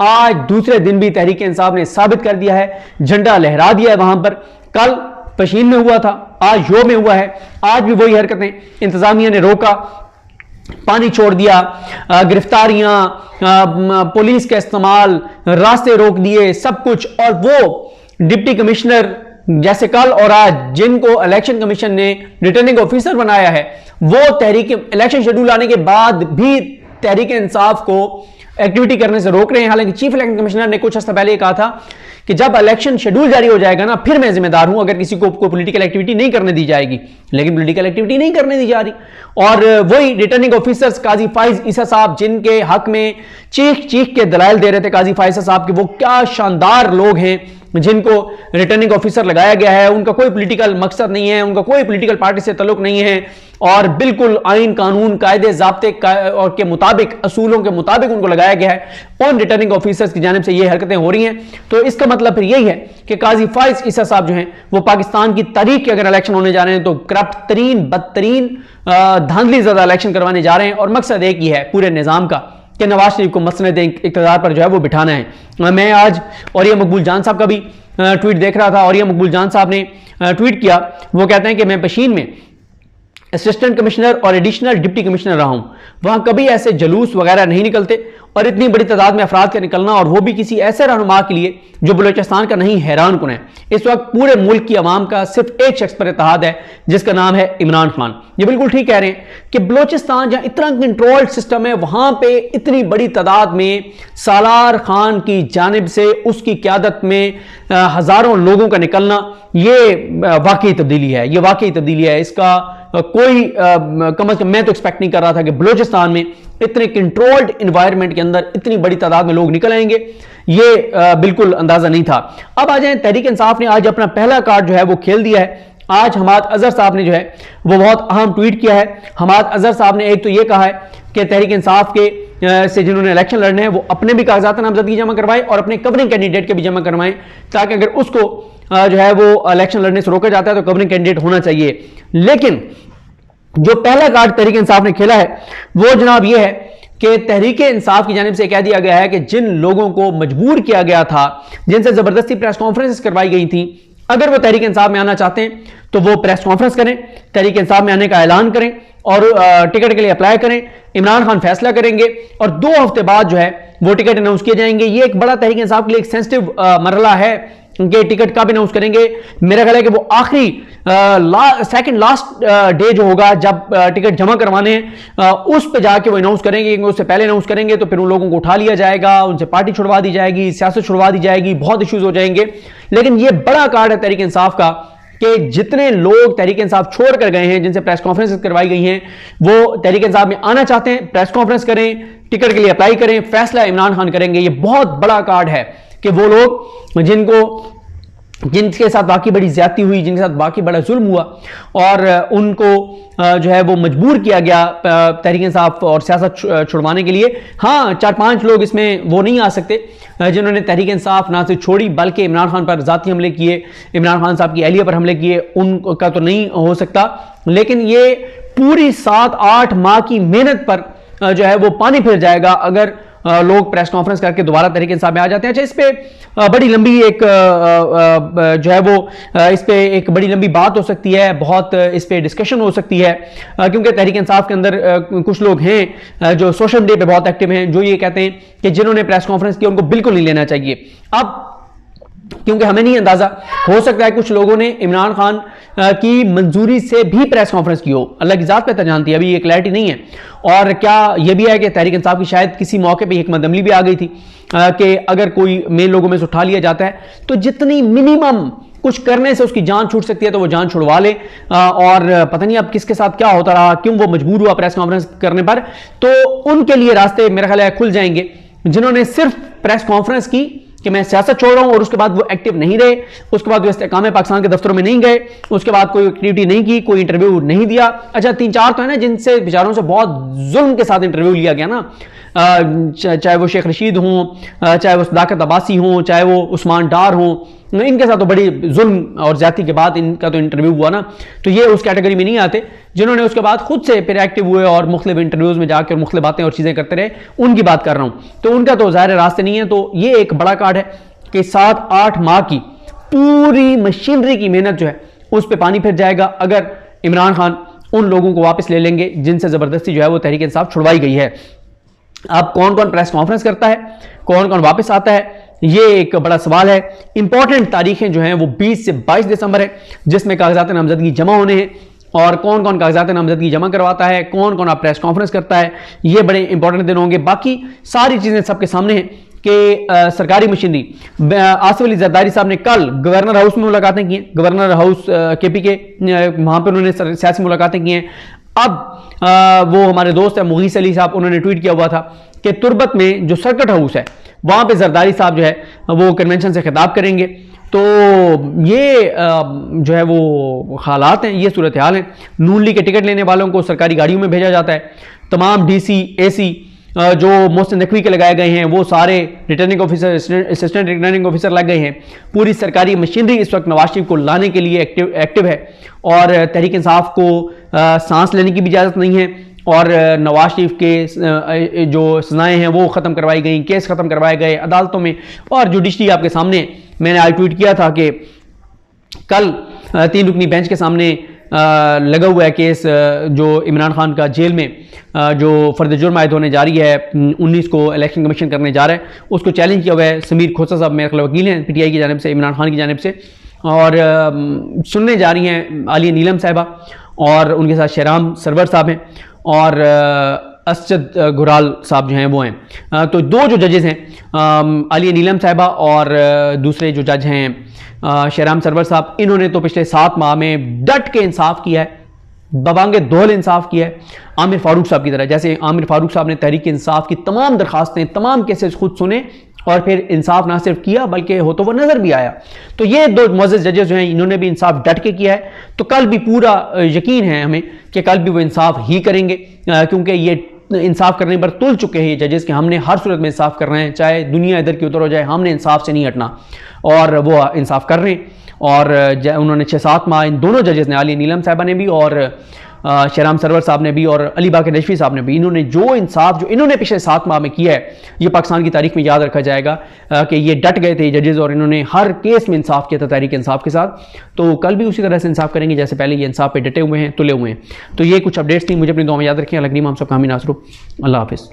آج دوسرے دن بھی تحریک انصاف نے ثابت کر دیا ہے، جھنڈا لہرا دیا ہے وہاں پر. کل پشین میں ہوا تھا، آج یو میں ہوا ہے، آج بھی وہی حرکتیں. انتظامیہ نے روکا، پانی چھوڑ دیا، گرفتاریاں، پولیس کا استعمال، راستے روک دیے، سب کچھ. اور وہ ڈپٹی کمشنر جیسے کل اور آج جن کو الیکشن کمیشن نے ریٹرننگ آفیسر بنایا ہے، وہ تحریک الیکشن شیڈول آنے کے بعد بھی تحریک انصاف کو ایکٹیویٹی کرنے سے روک رہے ہیں. حالانکہ چیف الیکشن کمشنر نے کچھ عرصہ پہلے کہا تھا کہ جب الیکشن شیڈول جاری ہو جائے گا نا پھر میں ذمہ دار ہوں اگر کسی کو پولیٹیکل ایکٹیویٹی نہیں کرنے دی جائے گی. لیکن پولیٹیکل ایکٹیویٹی نہیں کرنے دی جا رہی. اور وہی ریٹرننگ آفیسرز قاضی فائز عیسیٰ صاحب جن کے حق میں چیخ کے دلائل دے رہے تھے قاضی فائز صاحب کہ وہ کیا شاندار لوگ ہیں جن کو ریٹرننگ آفیسر لگایا گیا ہے، ان کا کوئی پولیٹیکل مقصد نہیں ہے، ان کا کوئی پولیٹیکل پارٹی سے تعلق نہیں ہے، اور بالکل آئین قانون قاعدے ضابطے اور کے مطابق اصولوں کے مطابق ان کو لگایا گیا ہے. ان ریٹرننگ آفیسرز کی جانب سے یہ حرکتیں ہو رہی ہیں. تو اس کا مطلب پھر یہی ہے کہ قاضی فائز عیسیٰ صاحب جو ہیں وہ پاکستان کی تاریخ کے اگر الیکشن ہونے جا رہے ہیں تو کرپٹ ترین بدترین دھاندلی زدہ الیکشن کروانے جا رہے ہیں. اور مقصد ایک ہی ہے پورے نظام کا کہ نواز شریف کو مسند اقتدار پر جو ہے وہ بٹھانا ہے. میں آج اوریہ مقبول جان صاحب کا بھی ٹویٹ دیکھ رہا تھا. اوریہ مقبول جان صاحب نے ٹویٹ کیا، وہ کہتے ہیں کہ میں پشین میں اسسٹنٹ کمشنر اور ایڈیشنل ڈپٹی کمشنر رہا ہوں، وہاں کبھی ایسے جلوس وغیرہ نہیں نکلتے، اور اتنی بڑی تعداد میں افراد کا نکلنا اور وہ بھی کسی ایسے رہنما کے لیے جو بلوچستان کا نہیں حیران کن ہے. اس وقت پورے ملک کی عوام کا صرف ایک شخص پر اتحاد ہے جس کا نام ہے عمران خان. یہ بالکل ٹھیک کہہ رہے ہیں کہ بلوچستان جہاں اتنا کنٹرول سسٹم ہے وہاں پہ اتنی بڑی تعداد میں سالار خان کی جانب سے اس کی قیادت میں ہزاروں لوگوں کا نکلنا یہ واقعی تبدیلی ہے. یہ واقعی تبدیلی ہے. اس کا کوئی کم از کم میں تو ایکسپیکٹ نہیں کر رہا تھا کہ بلوچستان میں اتنے کنٹرولڈ انوائرمنٹ کے اندر اتنی بڑی تعداد میں لوگ نکل آئیں گے. یہ بالکل اندازہ نہیں تھا. اب آ جائیں تحریک انصاف نے آج اپنا پہلا کارڈ جو ہے وہ کھیل دیا ہے. آج حماد اظہر صاحب نے جو ہے وہ بہت اہم ٹویٹ کیا ہے. حماد اظہر صاحب نے ایک تو یہ کہا ہے کہ تحریک انصاف کے سے جنہوں نے الیکشن لڑنے ہیں وہ اپنے بھی کاغذات نامزدگی جمع کروائیں اور اپنے کورنگ کینڈیڈیٹ کے بھی جمع کروائیں، تاکہ اگر اس کو جو ہے وہ الیکشن لڑنے سے روکا جاتا ہے تو کورنگ کینڈیڈیٹ ہونا چاہیے. لیکن جو پہلا کارڈ تحریک انصاف نے کھیلا ہے وہ جناب یہ ہے کہ تحریک انصاف کی جانب سے کہہ دیا گیا ہے کہ جن لوگوں کو مجبور کیا گیا تھا، جن سے زبردستی پریس کانفرنس کروائی گئی تھیں، اگر وہ تحریک انصاف میں آنا چاہتے ہیں تو وہ پریس کانفرنس کریں، تحریک انصاف میں آنے کا اعلان کریں اور ٹکٹ کے لیے اپلائی کریں. عمران خان فیصلہ کریں گے اور 2 ہفتے بعد جو ہے وہ ٹکٹ اناؤنس کیے جائیں گے. یہ ایک بڑا تحریک انصاف کے لیے ایک سینسٹیو مرحلہ ہے کہ ٹکٹ کب اناؤنس کریں گے. میرا خیال ہے کہ وہ آخری سیکنڈ لاسٹ ڈے جو ہوگا جب ٹکٹ جمع کروانے ہیں اس پہ جا کے وہ اناؤنس کریں گے. اس سے پہلے اناؤنس کریں گے تو پھر ان لوگوں کو اٹھا لیا جائے گا، ان سے پارٹی چھڑوا دی جائے گی، سیاست چھڑوا دی جائے گی، بہت ایشوز ہو جائیں گے. لیکن یہ بڑا کارڈ ہے تحریک انصاف کا کہ جتنے لوگ تحریک انصاف چھوڑ کر گئے ہیں، جن سے پریس کانفرنس کروائی گئی ہیں، وہ تحریک انصاف میں آنا چاہتے ہیں، پریس کانفرنس کریں، ٹکٹ کے لیے اپلائی کریں، فیصلہ عمران خان کریں گے. یہ بہت بڑا کارڈ ہے کہ وہ لوگ جن کے ساتھ باقی بڑی زیادتی ہوئی، جن کے ساتھ باقی بڑا ظلم ہوا اور ان کو جو ہے وہ مجبور کیا گیا تحریک انصاف اور سیاست چھڑوانے کے لیے. ہاں 4-5 لوگ اس میں وہ نہیں آ سکتے جنہوں نے تحریک انصاف نہ صرف چھوڑی بلکہ عمران خان پر ذاتی حملے کیے، عمران خان صاحب کی اہلیہ پر حملے کیے، ان کا تو نہیں ہو سکتا. لیکن یہ پوری 7-8 ماہ کی محنت پر جو ہے وہ پانی پھر جائے گا اگر لوگ پریس کانفرنس کر کے دوبارہ تحریک انصاف میں آ جاتے ہیں. اچھا، اس پہ بڑی لمبی ایک جو ہے وہ اس پہ ایک بڑی لمبی بات ہو سکتی ہے، بہت اس پہ ڈسکشن ہو سکتی ہے، کیونکہ تحریک انصاف کے اندر کچھ لوگ ہیں جو سوشل میڈیا پہ بہت ایکٹیو ہیں، جو یہ کہتے ہیں کہ جنہوں نے پریس کانفرنس کی ان کو بالکل نہیں لینا چاہیے. اب کیونکہ ہمیں نہیں اندازہ، ہو سکتا ہے کچھ لوگوں نے عمران خان کی منظوری سے بھی پریس کانفرنس کی ہو، اللہ کی ذات پہ جانتی ہے، ابھی یہ کلیئرٹی نہیں ہے. اور کیا یہ بھی ہے کہ تحریک انصاف کی شاید کسی موقع پہ حکمت عملی بھی آ گئی تھی کہ اگر کوئی مین لوگوں میں سے اٹھا لیا جاتا ہے تو جتنی منیمم کچھ کرنے سے اس کی جان چھوٹ سکتی ہے تو وہ جان چھڑوا لے. اور پتہ نہیں اب کس کے ساتھ کیا ہوتا رہا، کیوں وہ مجبور ہوا پریس کانفرنس کرنے پر. تو ان کے لیے راستے میرا خیال ہے کھل جائیں گے جنہوں نے صرف پریس کانفرنس کی کہ میں سیاست چھوڑ رہا ہوں اور اس کے بعد وہ ایکٹیو نہیں رہے، اس کے بعد وہ استحکام پاکستان کے دفتروں میں نہیں گئے، اس کے بعد کوئی ایکٹیویٹی نہیں کی، کوئی انٹرویو نہیں دیا. اچھا 3-4 تو ہے نا جن سے بیچاروں سے بہت ظلم کے ساتھ انٹرویو لیا گیا نا. چاہے وہ شیخ رشید ہوں، چاہے وہ صداقت عباسی ہوں، چاہے وہ عثمان ڈار ہوں، ان کے ساتھ تو بڑی ظلم اور زیادتی کے بعد ان کا تو انٹرویو ہوا نا، تو یہ اس کیٹیگری میں نہیں آتے جنہوں نے اس کے بعد خود سے پھر ایکٹیو ہوئے اور مختلف انٹرویوز میں جا کے اور مختلف باتیں اور چیزیں کرتے رہے، ان کی بات کر رہا ہوں۔ تو ان کا تو ظاہر راستے نہیں ہے، تو یہ ایک بڑا کارڈ ہے کہ 7-8 ماہ کی پوری مشینری کی محنت جو ہے اس پہ پانی پھر جائے گا اگر عمران خان ان لوگوں کو واپس لے لیں گے جن سے زبردستی جو ہے وہ تحریک انصاف چھڑوائی گئی ہے۔ اب کون کون پریس کانفرنس کرتا ہے، کون کون واپس آتا ہے، یہ ایک بڑا سوال ہے۔ امپورٹنٹ تاریخیں جو ہیں وہ 20 سے 22 دسمبر ہے جس میں کاغذات نامزدگی جمع ہونے ہیں، اور کون کون کاغذات نامزدگی جمع کرواتا ہے، کون کون آپ پریس کانفرنس کرتا ہے، یہ بڑے امپورٹنٹ دن ہوں گے۔ باقی ساری چیزیں سب کے سامنے ہیں کہ سرکاری مشینری آصف علی زرداری صاحب نے کل گورنر ہاؤس میں ملاقاتیں کی ہیں، گورنر ہاؤس کے پی کے، وہاں پہ انہوں نے سیاسی ملاقاتیں کی ہیں۔ اب وہ ہمارے دوست ہیں مغیث علی صاحب، انہوں نے ٹویٹ کیا ہوا تھا کہ تربت میں جو سرکٹ ہاؤس ہے وہاں پہ زرداری صاحب جو ہے وہ کنونشن سے خطاب کریں گے۔ تو یہ جو ہے وہ حالات ہیں، یہ صورتحال ہیں۔ نون لیگ کے ٹکٹ لینے والوں کو سرکاری گاڑیوں میں بھیجا جاتا ہے، تمام ڈی سی اے سی جو محسن نقوی کے لگائے گئے ہیں وہ سارے returning officer, assistant returning officer لگ گئے ہیں۔ پوری سرکاری مشینری اس وقت نواز شریف کو لانے کے لیے ایکٹیو ہے، اور تحریک انصاف کو سانس لینے کی بھی اجازت نہیں ہے، اور نواز شریف کے جو سزائیں ہیں وہ ختم کروائی گئیں، کیس ختم کروائے گئے عدالتوں میں، اور جوڈیشری آپ کے سامنے میں نے آج ٹویٹ کیا تھا کہ کل 3 رکنی بینچ کے سامنے لگا ہوا ہے کیس جو عمران خان کا جیل میں جو فرد جرم عائد ہونے جاری ہے 19 کو الیکشن کمیشن کرنے جا رہا ہے، اس کو چیلنج کیا ہوا ہے سمیر کھوسہ صاحب، میرے خلاف وکیل ہیں پی ٹی آئی کی جانب سے، عمران خان کی جانب سے، اور سننے جا رہی ہیں عالیہ نیلم صاحبہ، اور ان کے ساتھ شہرام سرور صاحب ہیں، اور اسجد گھرال صاحب جو ہیں وہ ہیں۔ تو 2 جو ججز ہیں عالیہ نیلم صاحبہ اور دوسرے جو جج ہیں شہرام سرور صاحب، انہوں نے تو پچھلے 7 ماہ میں ڈٹ کے انصاف کیا ہے، ببانگ دول انصاف کیا ہے، عامر فاروق صاحب کی طرح۔ جیسے عامر فاروق صاحب نے تحریک انصاف کی تمام درخواستیں، تمام کیسز خود سنے، اور پھر انصاف نہ صرف کیا بلکہ ہو تو وہ نظر بھی آیا۔ تو یہ 2 معزز ججز جو ہیں انہوں نے بھی انصاف ڈٹ کے کیا ہے، تو کل بھی پورا یقین ہے ہمیں کہ کل بھی وہ انصاف ہی کریں گے، کیونکہ یہ انصاف کرنے پر تل چکے ہیں یہ ججز کہ ہم نے ہر صورت میں انصاف کرنا ہے، چاہے دنیا ادھر کی ادھر ہو جائے، ہم نے انصاف سے نہیں ہٹنا، اور وہ انصاف کر رہے ہیں۔ اور انہوں نے 6-7 ماہ ان دونوں ججز نے، عالیہ نیلم صاحبہ نے بھی اور شہرام سرور صاحب نے بھی اور علی باقر رشوی صاحب نے بھی، انہوں نے جو انصاف جو انہوں نے پچھلے 7 ماہ میں کیا ہے، یہ پاکستان کی تاریخ میں یاد رکھا جائے گا کہ یہ ڈٹ گئے تھے یہ ججز، اور انہوں نے ہر کیس میں انصاف کیا تھا تحریک انصاف کے ساتھ۔ تو کل بھی اسی طرح سے انصاف کریں گے جیسے پہلے یہ انصاف پہ ڈٹے ہوئے ہیں، تلے ہوئے ہیں۔ تو یہ کچھ اپڈیٹس تھیں، مجھے اپنی دعا میں یاد رکھیں۔ اللہ کریم ہم سب کا حامی ناصر ہو۔ اللہ حافظ۔